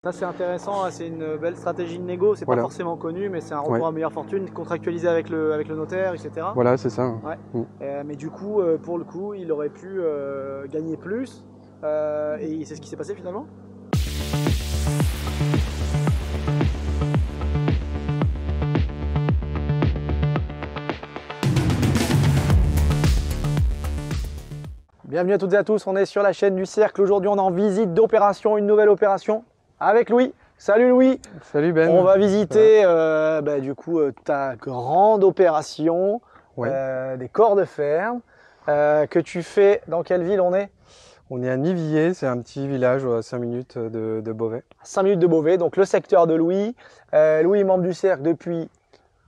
Ça c'est intéressant, hein, c'est une belle stratégie de négo, c'est pas Voilà. forcément connu, mais c'est un Ouais. retour à meilleure fortune, contractualisé avec le notaire, etc. Voilà, c'est ça. Ouais. Mm. Mais du coup, pour le coup, il aurait pu gagner plus, et c'est ce qui s'est passé finalement. Bienvenue à toutes et à tous, on est sur la chaîne du Cercle. Aujourd'hui, on est en visite d'opération, une nouvelle opération avec Louis. Salut Louis. Salut Ben. On va visiter du coup ta grande opération Ouais. des corps de ferme que tu fais. Dans quelle ville on est? On est à Nivilliers, c'est un petit village à 5 minutes de Beauvais. 5 minutes de Beauvais, donc le secteur de Louis. Louis est membre du Cercle depuis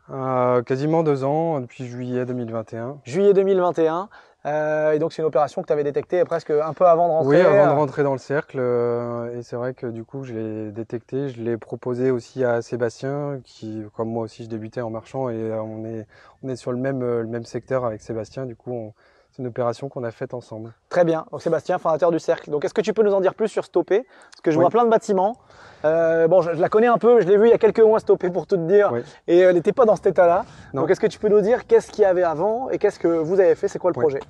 Quasiment 2 ans, depuis juillet 2021. juillet 2021. Et donc c'est une opération que tu avais détectée presque un peu avant de rentrer. Oui, avant de rentrer dans le cercle. Et c'est vrai que du coup, je l'ai détecté. Je l'ai proposé aussi à Sébastien, qui, comme moi aussi, je débutais en marchand. Et on est sur le même secteur avec Sébastien. Du coup, c'est une opération qu'on a faite ensemble. Très bien. Donc Sébastien, fondateur du Cercle. Donc est-ce que tu peux nous en dire plus sur Stoppé? Parce que je Oui. vois plein de bâtiments. Bon, je la connais un peu, je l'ai vu il y a quelques mois Stoppé pour tout te dire. Oui. Et elle n'était pas dans cet état-là. Non. Donc est-ce que tu peux nous dire qu'est-ce qu'il y avait avant et qu'est-ce que vous avez fait? C'est quoi le projet?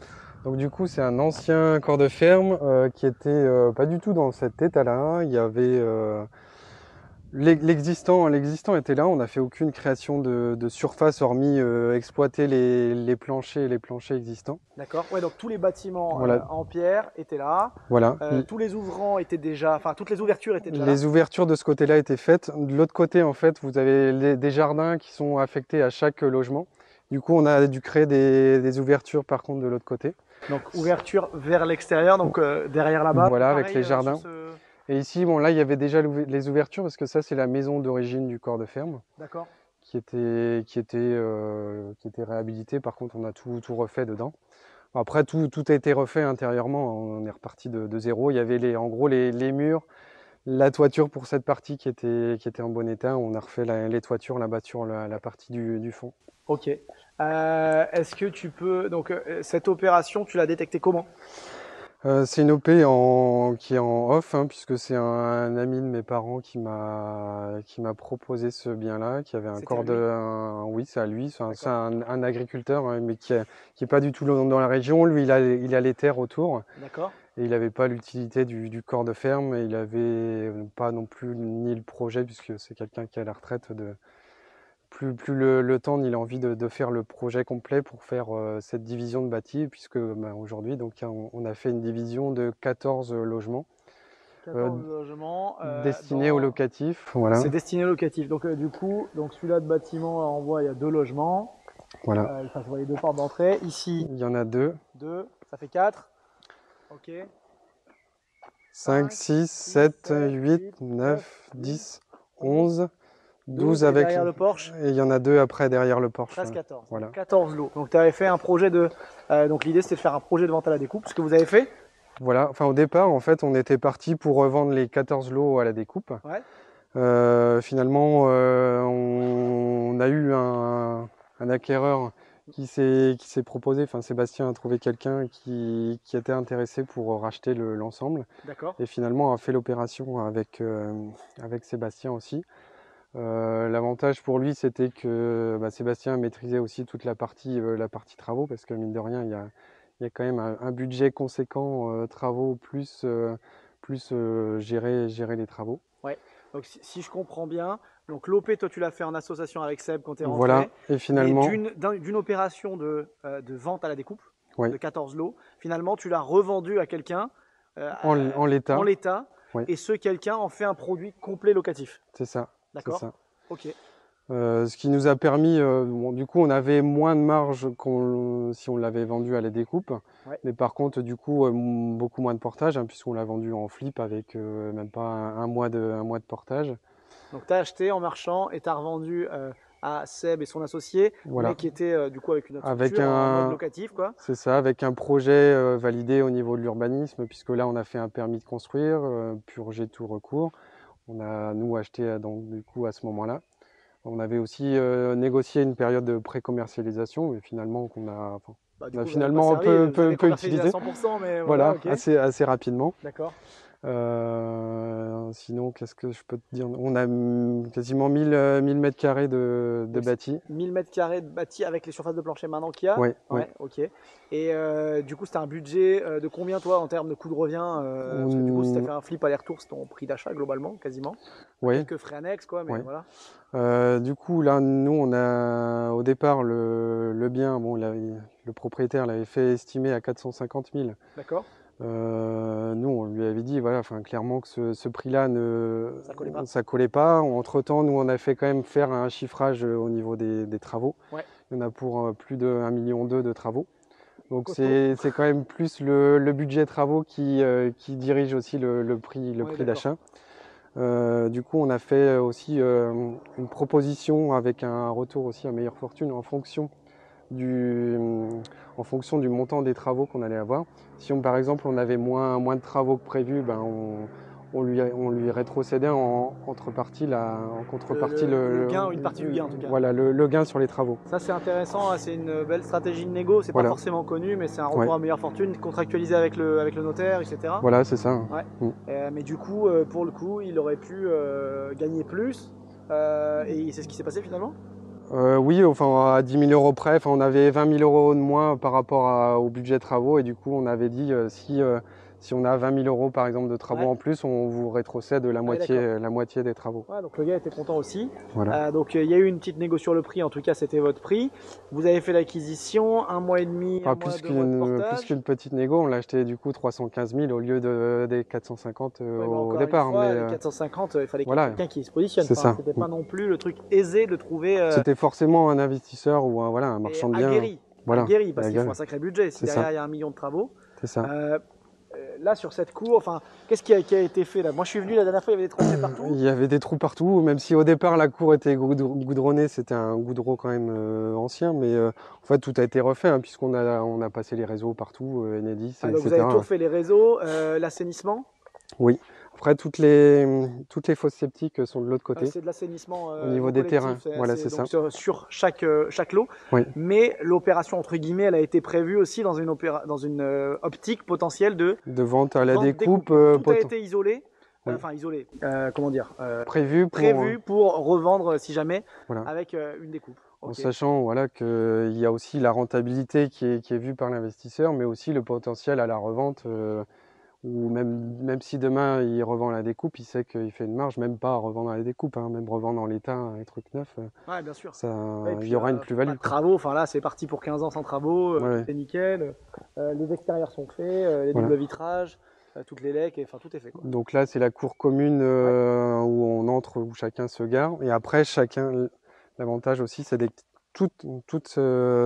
Donc du coup, c'est un ancien corps de ferme qui était pas du tout dans cet état-là. Il y avait l'existant était là. On n'a fait aucune création de surface hormis exploiter les planchers existants. D'accord. Ouais, donc tous les bâtiments Voilà. en pierre étaient là. Voilà. Tous les ouvrants étaient déjà, enfin toutes les ouvertures étaient déjà là. Les ouvertures de ce côté-là étaient faites. De l'autre côté, en fait, vous avez des jardins qui sont affectés à chaque logement. Du coup, on a dû créer des ouvertures par contre de l'autre côté. Donc ouverture vers l'extérieur, donc derrière là-bas. Voilà, pareil, avec les jardins. Et ici, bon, là, il y avait déjà les ouvertures parce que ça, c'est la maison d'origine du corps de ferme. D'accord. Qui était réhabilitée. Par contre, on a tout refait dedans. Après, tout a été refait intérieurement. On est reparti de zéro. Il y avait en gros les murs, la toiture pour cette partie qui était en bon état. On a refait les toitures là-bas sur la partie du fond. Ok. Est-ce que tu peux... Donc cette opération, tu l'as détectée comment? C'est une OP qui est en off, hein, puisque c'est un ami de mes parents qui m'a proposé ce bien-là, qui avait un corps de... oui, c'est à lui, c'est un agriculteur, hein, mais qui est pas du tout dans la région. Lui, il a les terres autour. D'accord. Et il n'avait pas l'utilité du corps de ferme, et il n'avait pas non plus ni le projet, puisque c'est quelqu'un qui est à la retraite plus le temps ni l'envie de faire le projet complet pour faire cette division de bâti, puisque aujourd'hui donc on a fait une division de 14 logements. 14 logements destinés au locatif. Voilà. C'est destiné au locatif. Donc du coup, celui-là de bâtiment, là, on voit il y a 2 logements. Voilà. Je vois les 2 portes d'entrée. Ici, il y en a 2. 2, ça fait 4. Ok. 5, 6, 7, 8, 9, 10, 11. 12 avec derrière le porche. Et il y en a 2 après derrière le porche. 13-14. Voilà. 14 lots. Donc tu avais fait un projet de... donc l'idée c'était de faire un projet de vente à la découpe. Ce que vous avez fait? Voilà. Enfin au départ en fait on était parti pour revendre les 14 lots à la découpe. Ouais. Finalement on a eu un acquéreur qui s'est proposé, enfin Sébastien a trouvé quelqu'un qui était intéressé pour racheter l'ensemble. D'accord. Et finalement a fait l'opération avec Sébastien aussi. L'avantage pour lui, c'était que Sébastien maîtrisait aussi toute la partie travaux, parce que mine de rien, il y a quand même un budget conséquent travaux plus gérer les travaux. Ouais. Donc si je comprends bien, donc l'OP, toi tu l'as fait en association avec Seb quand tu es rentré. Voilà. Et finalement, d'une opération de vente à la découpe, oui, de 14 lots, finalement tu l'as revendu à quelqu'un en l'état. Oui. Et ce quelqu'un en fait un produit complet locatif. C'est ça. D'accord. Ça. Ok. Ce qui nous a permis, du coup on avait moins de marge si on l'avait vendu à la découpe, ouais, mais par contre du coup beaucoup moins de portage, hein, puisqu'on l'a vendu en flip avec même pas un mois de portage. Donc tu as acheté en marchand et tu as revendu à Seb et son associé, voilà, mais qui était du coup avec une autre structure en mode locatif, quoi. C'est ça, avec un projet validé au niveau de l'urbanisme, puisque là on a fait un permis de construire, purgé tout recours. On a nous acheté donc du coup à ce moment-là. On avait aussi négocié une période de pré-commercialisation, mais finalement qu'on a, on a finalement un peu utilisé. À 100%, mais voilà, okay. assez rapidement. D'accord. Sinon, qu'est-ce que je peux te dire? On a quasiment 1000 mètres carrés de bâti. 1000 mètres carrés de bâti avec les surfaces de plancher maintenant qu'il y a. Ouais, Ouais, ok. Et du coup, c'était un budget de combien, toi, en termes de coût de revient parce que du coup, si tu as fait un flip aller-retour, c'est ton prix d'achat globalement, quasiment. ouais, Quelques frais annexes, quoi, mais ouais. voilà. Du coup, là, nous, on a au départ le bien, bon, le propriétaire l'avait fait estimer à 450 000. D'accord. Nous, on lui avait dit, voilà, enfin, clairement que ce prix-là, Ça collait pas. ça collait pas. Entre-temps, nous, on a fait quand même faire un chiffrage au niveau des travaux. Ouais. Il y en a pour plus de 1,2 million de travaux. Donc, Costaud. c'est quand même plus le budget travaux qui dirige aussi le prix D'accord. d'achat. Du coup, on a fait aussi une proposition avec un retour aussi à meilleure fortune en fonction du montant des travaux qu'on allait avoir. Si par exemple on avait moins de travaux que prévu, ben on lui rétrocédait en contrepartie le gain, ou une partie du gain en tout cas. Voilà, le gain sur les travaux. Ça, c'est intéressant, c'est une belle stratégie de négo. C'est pas Voilà. forcément connu, mais c'est un retour à meilleure fortune, contractualisé avec le notaire, etc. Voilà, c'est ça. Ouais. Mais du coup, pour le coup, il aurait pu gagner plus. Et c'est ce qui s'est passé finalement? Oui, enfin à 10 000 euros près, enfin, on avait 20 000 euros de moins par rapport au budget travaux et du coup on avait dit si on a 20 000 euros par exemple de travaux en plus, on vous rétrocède la moitié des travaux. Ouais, donc le gars était content aussi. Voilà. Donc il y a eu une petite négo sur le prix, en tout cas c'était votre prix. Vous avez fait l'acquisition, 1 mois et demi, un mois, 2 mois de portage. Plus qu'une petite négo, on l'a acheté du coup 315 000 au lieu des 450 au départ. Une fois, les 450, il fallait qu'il y ait voilà. quelqu'un qui se positionne. C'est ça. C'était pas non plus le truc aisé de trouver. C'était forcément un investisseur ou un marchand de biens. Aguerri, parce qu'il faut un sacré budget. Si derrière il y a 1 million de travaux. C'est ça. Là, sur cette cour, enfin, qu'est-ce qui a été fait là? Moi, je suis venu la dernière fois, il y avait des trous partout. Il y avait des trous partout, même si au départ la cour était goudronnée, c'était un goudron quand même ancien, mais en fait tout a été refait hein, puisqu'on a passé les réseaux partout, Enedis, donc etc. vous avez tout refait, les réseaux, l'assainissement? Oui. Après toutes les fosses septiques sont de l'autre côté. C'est de l'assainissement au niveau des terrains. Voilà, c'est ça. Sur chaque lot. Oui. Mais l'opération entre guillemets, elle a été prévue aussi dans une optique potentielle de vente à la découpe. Tout a été isolé. Oui. Enfin isolé. Comment dire Prévu pour revendre si jamais voilà. avec une découpe. En sachant voilà, qu'il y a aussi la rentabilité qui est vue par l'investisseur, mais aussi le potentiel à la revente. Ou même si demain il revend la découpe, il sait qu'il fait une marge, même pas à revendre la découpe, hein, même revendre en l'état les trucs neufs. Ouais, bien sûr. Il y aura une plus-value. Pas de travaux, enfin là c'est parti pour 15 ans sans travaux, c'est nickel. Les extérieurs sont faits, les doubles vitrages, toutes les lecs, enfin tout est fait. Quoi. Donc là c'est la cour commune où on entre, où chacun se gare. Et après l'avantage aussi c'est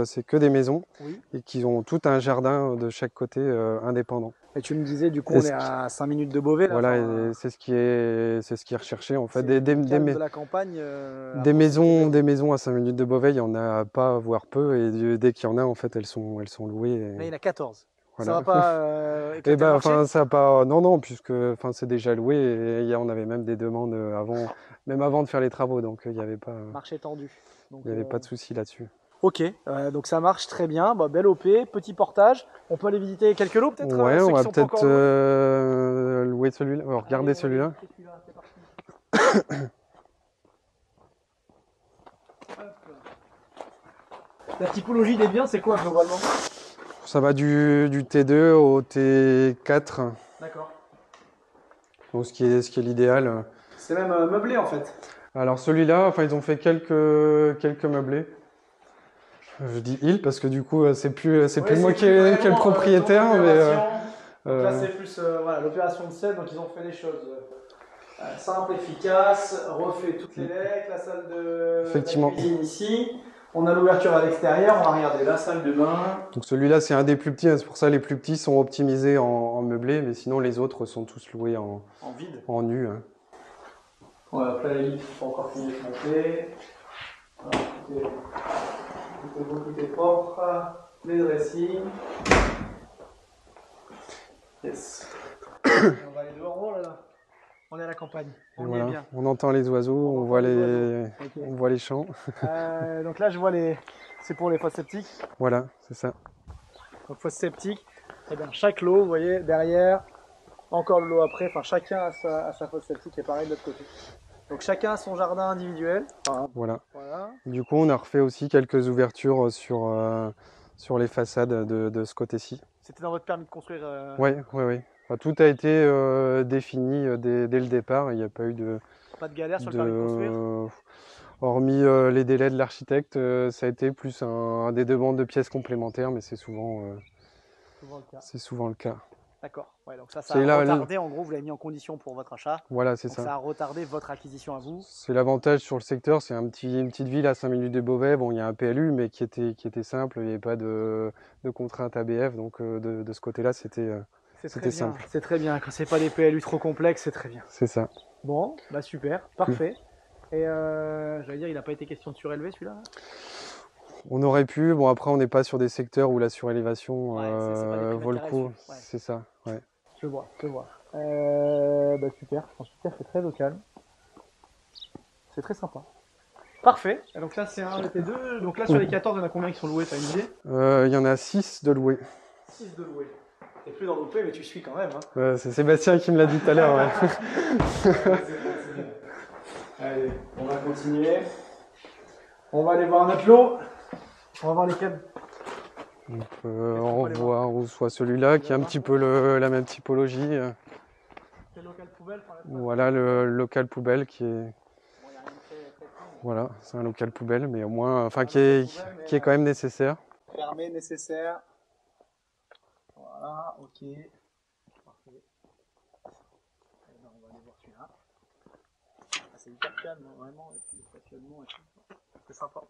c'est que des maisons et qui ont tout un jardin de chaque côté indépendant. Et tu me disais, du coup, on est à 5 minutes de Beauvais. Là, voilà, c'est ce qui est recherché en fait. De la campagne. Des maisons à 5 minutes de Beauvais, il n'y en a pas, voire peu. Et dès qu'il y en a, en fait, elles sont louées. Là, il y en a 14. Voilà. Ça va pas et ben, enfin, ça pas. Non, puisque c'est déjà loué. Et on avait même des demandes avant de faire les travaux. Donc il n'y avait pas. Marché tendu. Il n'y avait pas de souci là-dessus. Ok, donc ça marche très bien. Bah, belle OP, petit portage. On peut aller visiter quelques lots peut-être. Ouais, on va peut-être louer celui-là. Regarder celui-là. La typologie des biens, c'est quoi globalement? Ça va du T2 au T4. D'accord. Donc ce qui est l'idéal. C'est même meublé en fait. Alors celui-là, enfin ils ont fait quelques meublés. Je dis il parce que du coup c'est plus moi qui est le propriétaire. Donc là c'est plus l'opération de scène, donc ils ont fait des choses simples, efficaces, refait toutes les lecs, la salle de cuisine ici. On a l'ouverture à l'extérieur, on va regarder la salle de bain. Donc celui-là c'est un des plus petits, c'est pour ça les plus petits sont optimisés en meublé, mais sinon les autres sont tous loués en vide, en nu. Hein. Voilà, après la liste, il faut encore finir de monter. Voilà, tout est propre, les dressings. Yes. On va aller dehors, oh là là. On est à la campagne, on y est bien. On entend les oiseaux, on voit les champs. Donc là je vois c'est pour les fosses septiques. Voilà, c'est ça. Donc fosses septiques, et bien chaque lot, vous voyez, derrière, encore de l'eau après. Enfin, chacun a sa fosse septique et pareil de l'autre côté. Donc chacun a son jardin individuel. Enfin, voilà. Du coup, on a refait aussi quelques ouvertures sur les façades de ce côté-ci. C'était dans votre permis de construire Oui. Enfin, tout a été défini dès le départ. Il n'y a pas eu pas de galère sur le permis de construire. Hormis les délais de l'architecte, ça a été plus des demandes de pièces complémentaires, mais c'est souvent le cas. D'accord. Ouais, donc ça a retardé, en gros, vous l'avez mis en condition pour votre achat. Voilà, c'est ça. Ça a retardé votre acquisition à vous. C'est l'avantage sur le secteur, c'est une petite ville à 5 minutes de Beauvais. Bon, il y a un PLU, mais qui était simple, il n'y avait pas de contraintes ABF, donc de ce côté-là, c'était simple. C'est très bien, quand c'est pas des PLU trop complexes, c'est très bien. C'est ça. Bon, bah super, parfait. Et j'allais dire, il n'a pas été question de surélever celui-là? On aurait pu, bon après on n'est pas sur des secteurs où la surélévation vaut le coup, c'est ça. Ouais. Je vois. Bah super, super, c'est très local. C'est très sympa. Parfait, donc là c'est un des deux. Donc là sur les 14, il y en a combien qui sont loués, t'as une idée? Il y en a 6 de loués. 6 de loués. T'es plus dans l'OP mais tu suis quand même. Hein. C'est Sébastien qui me l'a dit tout à l'heure. Ouais. C'est bien. Allez, on va continuer. On va aller voir un autre lot. On va voir lesquels. On peut en voir ou soit celui-là qui est un petit peu la même typologie. C'est le local poubelle. Voilà le local poubelle qui est. Voilà, c'est un local poubelle, mais au moins, enfin qui est quand même nécessaire. Fermé, nécessaire. Voilà, ok. Parfait. On va aller voir celui-là. C'est hyper calme, vraiment, et puis le stationnement et tout. C'est sympa.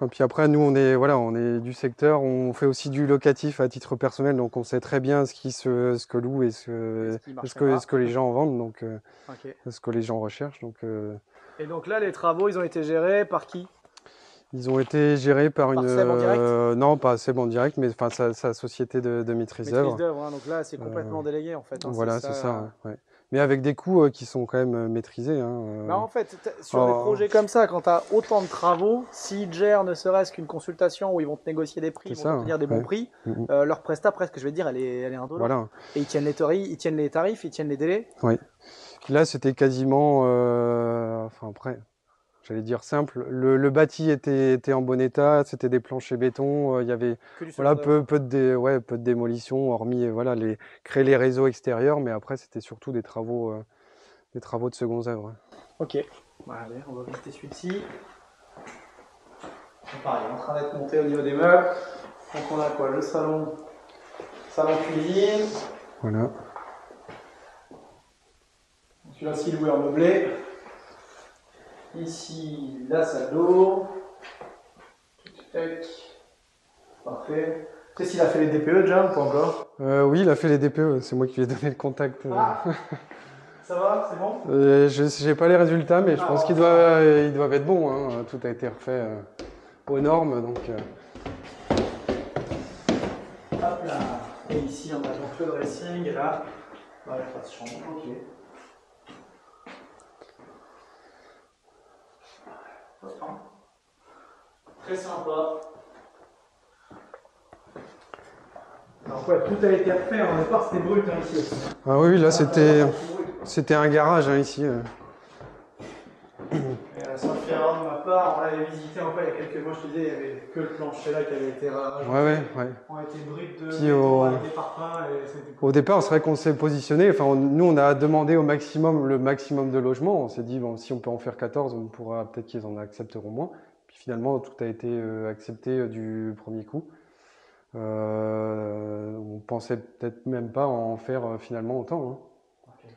Et puis après, nous, on est du secteur, on fait aussi du locatif à titre personnel, donc on sait très bien ce que loue et ce que les gens en vendent, donc ce que les gens recherchent. Et donc là, les travaux, ils ont été gérés par qui? Ils ont été gérés par Seb en direct non, pas Seb en direct, mais sa société de maîtrise d'œuvre. Hein, donc là, c'est complètement délégué en fait. Hein, voilà, c'est ça. Ouais. Mais avec des coûts qui sont quand même maîtrisés. Bah en fait, sur des projets comme ça, quand tu as autant de travaux, s'ils gèrent ne serait-ce qu'une consultation où ils vont te négocier des prix, ils vont te dire des bons prix, leur prestat, presque, je vais te dire, elle est indolore. Voilà. Et ils tiennent les tarifs, ils tiennent les délais. Oui. Là, c'était quasiment, enfin après, j'allais dire simple. Le bâti était en bon état, c'était des planchers béton. Il y avait peu de démolition, hormis créer les réseaux extérieurs, mais après c'était surtout des travaux de seconde œuvre. Ok. Bah, allez, on va visiter celui-ci. Pareil, en train d'être monté au niveau des meubles. Donc on a quoi? Le salon cuisine. Voilà. Celui-là, c'est loué en meublé. Ici, la salle d'eau. Parfait. Tu sais s'il a fait les DPE déjà ou pas encore? Oui, il a fait les DPE. C'est moi qui lui ai donné le contact. Ah, ça va, c'est bon? Je n'ai pas les résultats, mais je pense qu'ils doivent être bons. Hein. Tout a été refait aux normes. Donc, Hop là. Et ici, on a donc le dressing. Et là, la face chambre. Ok. Très sympa. Alors ouais, tout a été refait, au départ c'était brut ici aussi. Ah oui, là c'était un garage ici. Sans le faire de ma part, on l'avait visité un peu il y a quelques mois, je te disais, il n'y avait que le plancher là qui avait été rajouté. Ouais. On a été brut de béton avec des parpaings. Au départ, c'est vrai qu'on s'est positionné, enfin nous on a demandé le maximum de logements. On s'est dit, bon, si on peut en faire 14, on pourra peut-être qu'ils en accepteront moins. Puis finalement, tout a été accepté du premier coup. On pensait peut-être même pas en faire finalement autant. Hein. Okay.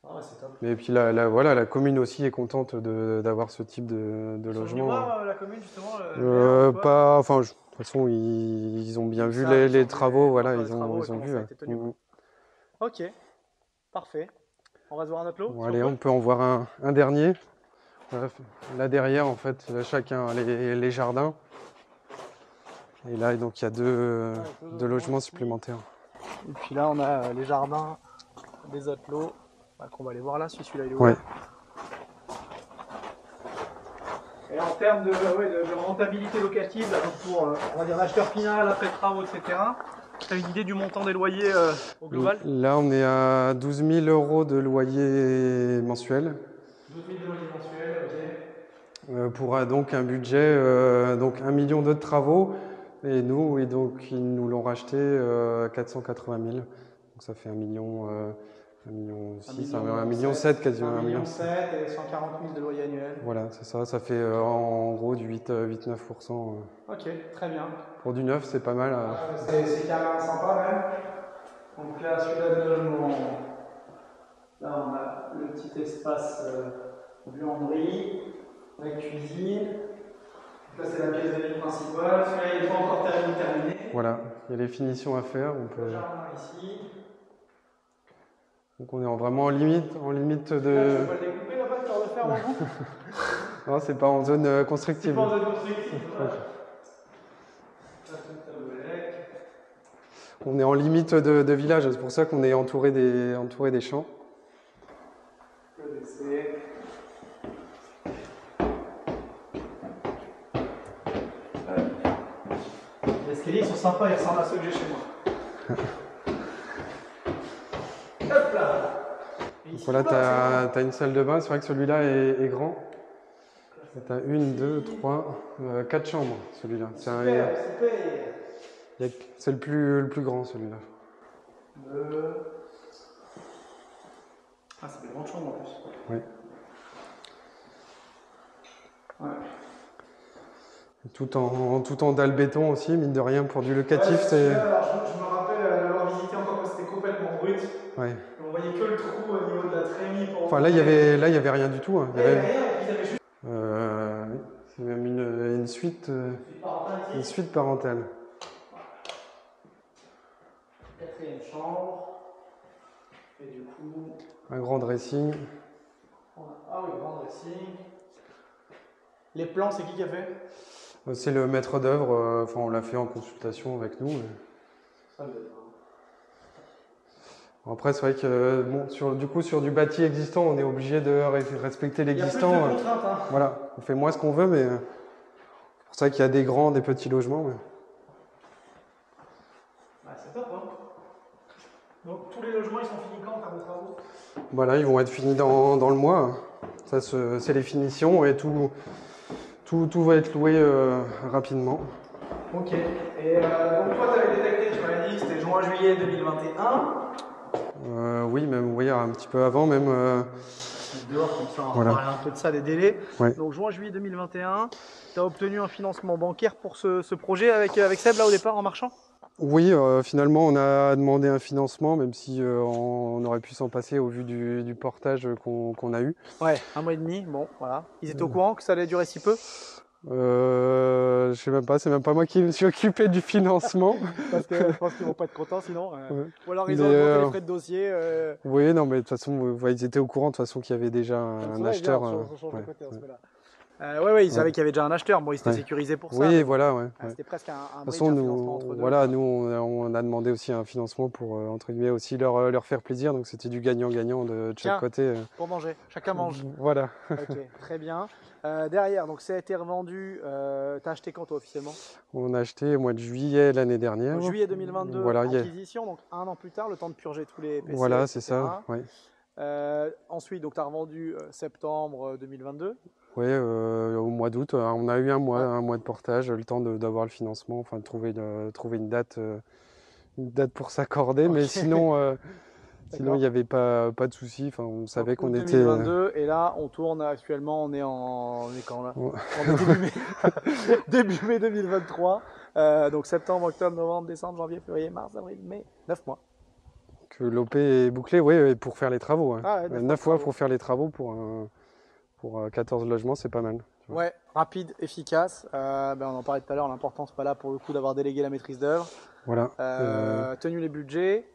Ah ouais, c'est top. Et puis la commune aussi est contente d'avoir ce type de logement. Voir, la commune justement pas, enfin, de toute façon ils ont bien vu les travaux, voilà, ils ont vu. Ok, parfait. On va se voir un autre lot. Bon, allez, on peut en voir un dernier. Voilà, là derrière en fait, chacun a les jardins. Et là, donc, il y a deux logements supplémentaires. Et puis là, on a les jardins des autres lots qu'on va aller voir là. Celui-là, il est ouvert. Et en termes de rentabilité locative, là, donc pour on va dire l'acheteur final, après travaux, etc., tu as une idée du montant des loyers au global? Là, on est à 12 000 € de loyer mensuel. 12 000 de loyer mensuel, ok. Pour donc un budget, donc 1 million de travaux. Et donc ils nous l'ont racheté 480 000. Donc ça fait 1 million, 1 million 6, 1 million 7 quasiment. 1 million 7 et 140 000 de loyer annuel. Voilà, c'est ça. Ça fait en gros du 8-9%. Ok, très bien. Pour du neuf, c'est pas mal. C'est carrément sympa même. Donc là, celui-là de logement, là on a le petit espace buanderie, la cuisine. Là c'est la pièce de vie principale. Celui-là il n'est pas encore terminé. Voilà, il y a les finitions à faire. Le jardin ici. Donc on est vraiment en limite de. Là, tu peux pas le découper là-bas, tu vas le faire avant. Non, c'est pas en zone constructive. C'est pas en zone constructive. Voilà. On est en limite de village, c'est pour ça qu'on est entouré des champs. Le WC. Les escaliers sont sympas, ils ressemblent à ceux que j'ai chez moi. Hop là. Donc voilà, tu as une salle de bain, c'est vrai que celui-là est grand. Tu as 1, 2, 3, 4 chambres, celui-là. C'est le plus grand, celui-là. Ah, c'est des grandes chambres en plus. Oui. Ouais. Tout en dalle béton aussi, mine de rien, pour du locatif. Ouais, alors, je me rappelle l'avoir visité encore quand c'était complètement brut. Ouais. On voyait que le trou au niveau de la trémie. Enfin, là, il y avait rien du tout. Hein. Il y avait rien, et puis ils avaient juste. C'est même une suite parentale. Quatrième chambre. Et du coup. Un grand dressing. Ah oui, grand dressing. Les plans, c'est qui a fait? C'est le maître d'œuvre. Enfin, on l'a fait en consultation avec nous. Ça Après, c'est vrai que bon, sur du bâti existant, on est obligé de respecter l'existant. Il y a plus de contraintes, hein. Voilà, on fait moins ce qu'on veut, mais c'est pour ça qu'il y a des grands, des petits logements. Mais... Ah, c'est top, hein. Donc tous les logements, ils sont finis quand en termes de travaux? Voilà, ils vont être finis dans le mois. Ça, c'est les finitions et tout va être loué rapidement. Ok. Et donc toi, tu avais détecté, tu m'avais dit que c'était juin-juillet 2021. Oui, même un petit peu avant, même. Dehors, comme ça, on va parler un peu de ça, des délais. Ouais. Donc juin-juillet 2021, tu as obtenu un financement bancaire pour ce projet avec Seb, là, au départ, en marchand? Oui, finalement, on a demandé un financement, même si on aurait pu s'en passer au vu du portage qu'on a eu. Ouais, 1 mois et demi, bon, voilà. Ils étaient au courant que ça allait durer si peu? Je sais même pas, c'est même pas moi qui me suis occupé du financement. Parce que je pense qu'ils vont pas être contents sinon. Ouais. Ou alors ils ont augmenté les frais de dossier. Oui, non, mais de toute façon, ils étaient au courant de toute façon qu'il y avait déjà un acheteur. Ouais, ils savaient qu'il y avait déjà un acheteur. Bon, ils s'étaient sécurisés pour ça. Oui, voilà, ouais. C'était presque un de toute façon, financement entre deux. Voilà, nous, on a demandé aussi un financement pour, entre guillemets, aussi leur faire plaisir. Donc, c'était du gagnant-gagnant de chaque côté. Pour manger. Chacun mange. Voilà. Ok, très bien. Derrière, donc ça a été revendu. T'as acheté quand, toi, officiellement? On a acheté au mois de juillet l'année dernière. En juillet 2022, voilà, acquisition, donc 1 an plus tard, le temps de purger tous les PC. Voilà, etc. c'est ça. Ouais. Ensuite, donc tu as revendu septembre 2022. Oui, au mois d'août, on a eu un mois de portage, le temps d'avoir le financement, enfin de trouver une date pour s'accorder, okay. Mais sinon il n'y avait pas de souci. Enfin, on savait qu'on était. 2022 et là on tourne actuellement, on est quand là? On est début mai 2023. Donc septembre, octobre, novembre, décembre, janvier, février, mars, avril, mai, 9 mois. Que l'OP est bouclé, oui, pour faire les travaux. Hein. Ah ouais, 9 mois pour faire les travaux pour 14 logements, c'est pas mal. Ouais, rapide, efficace. On en parlait tout à l'heure, l'important c'est pas là pour le coup d'avoir délégué la maîtrise d'œuvre. Voilà. Tenu les budgets,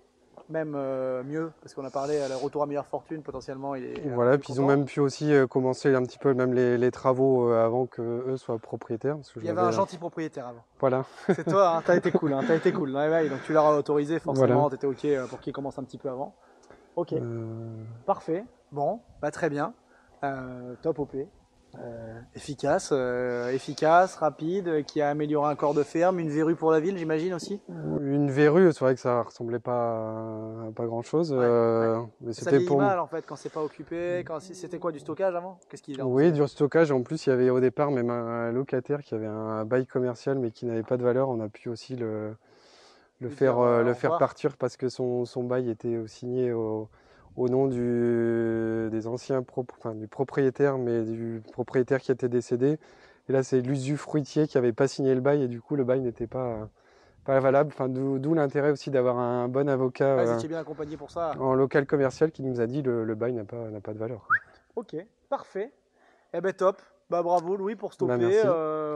même mieux, parce qu'on a parlé à le retour à meilleure fortune, potentiellement. Voilà, puis ils ont même pu aussi commencer un petit peu même les travaux avant qu'eux soient propriétaires. Parce que il y avait un gentil propriétaire avant. Voilà. C'est toi, hein, t'as été cool. Ouais, donc tu l'as autorisé, forcément, t'étais ok pour qu'il commence un petit peu avant. Ok, parfait. Bon, bah très bien. Top OP. Efficace, rapide, qui a amélioré un corps de ferme, une verrue pour la ville, j'imagine aussi. Une verrue, c'est vrai que ça ressemblait pas à pas grand-chose. Mais ça vieillit mal en fait quand c'est pas occupé. C'était quoi, du stockage avant? Qu'est-ce qu'il a? Oui, du stockage. En plus, il y avait au départ même un locataire qui avait un bail commercial mais qui n'avait pas de valeur. On a pu aussi le faire partir parce que son bail était signé au nom des anciens du propriétaire, mais du propriétaire qui était décédé. Et là, c'est l'usufruitier qui n'avait pas signé le bail et du coup, le bail n'était pas valable. Enfin, d'où l'intérêt aussi d'avoir un bon avocat vous étiez bien accompagné pour ça. En local commercial qui nous a dit le bail n'a pas de valeur. Ok, parfait. Eh ben top. Bah bravo Louis pour stopper.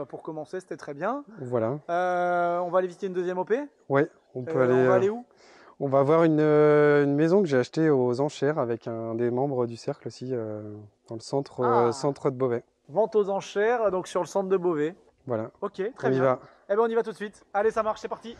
Pour commencer, c'était très bien. Voilà. On va aller visiter une deuxième OP. Ouais, on peut aller. On va aller où? On va voir une maison que j'ai achetée aux enchères avec un des membres du cercle aussi, dans le centre de Beauvais. Vente aux enchères, donc sur le centre de Beauvais. Voilà. Ok, très bien. On y va. Eh ben on y va tout de suite. Allez, ça marche, c'est parti.